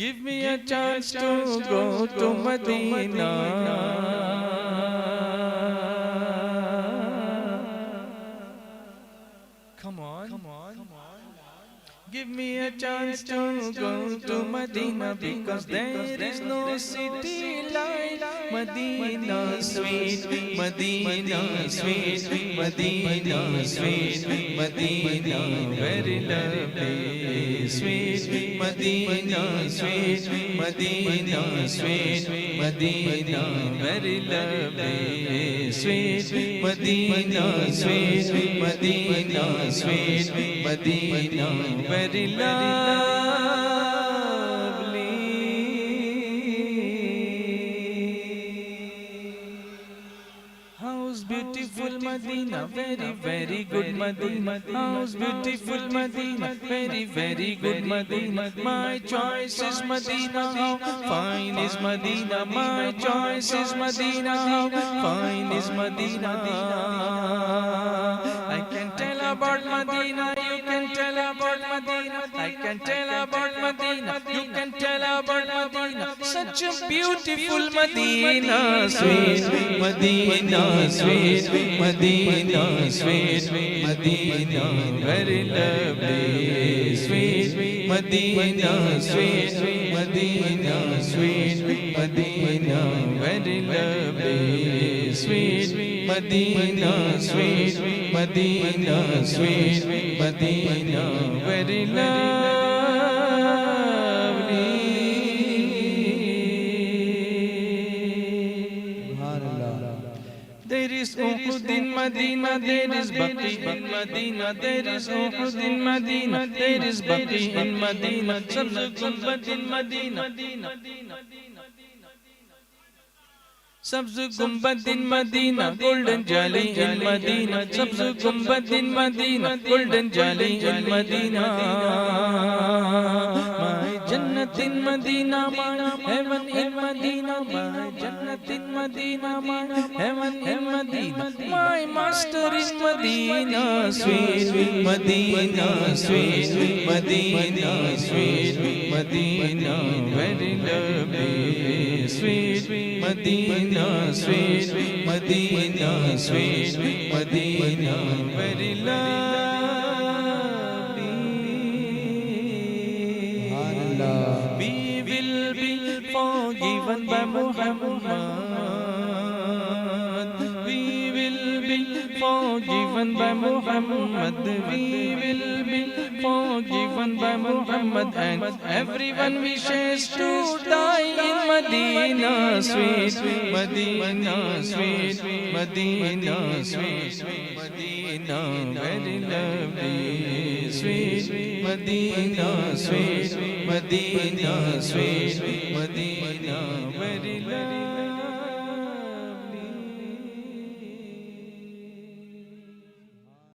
Give me a chance to go to Medina. Come on. Give me a chance to go to Medina, because there is no city like Medina sweet, Medina sweet, Medina sweet, Medina very lovely, sweet, Medina sweet, Medina sweet, Medina very lovely, sweet, Medina sweet, Medina sweet, Medina very lovely. How's beautiful Medina, very, very good Medina. How's beautiful Medina, very, very good Medina. My choice is Medina, how fine is Medina. My choice is Medina, how fine is Medina. I can tell about Medina, you can tell about Medina. I can tell about Medina, you can tell about Medina. Such a beautiful Medina, sweet Medina, sweet Medina, sweet Medina, very lovely, sweet Medina, sweet Medina, sweet Medina, very lovely, sweet Medina, sweet Medina, sweet Medina, very lovely. There is Uhud in Medina, there is Baqi in Medina, there is Uhud in Medina, there is Baqi in Medina, Sabz Gumbad in Medina. Sabz Gumbad in Medina, golden jali in Medina. Sabz Gumbad in Medina, golden jali in Medina. My Jannat in Medina, my heaven in Medina. My Jannat in Medina, my heaven in Medina. My master in Medina, sweet Medina, sweet Medina, sweet Medina, very lovely, sweet Medina, sweet Medina, sweet Medina, very lovely. We will be forgiven by Muhammad. We will be forgiven by Muhammad. We will be forgiven by Muhammad, and everyone wishes to die in Medina, sweet Medina, sweet Medina, sweet Medina, very lovely, sweet Medina, sweet Medina, sweet Medina, very lovely.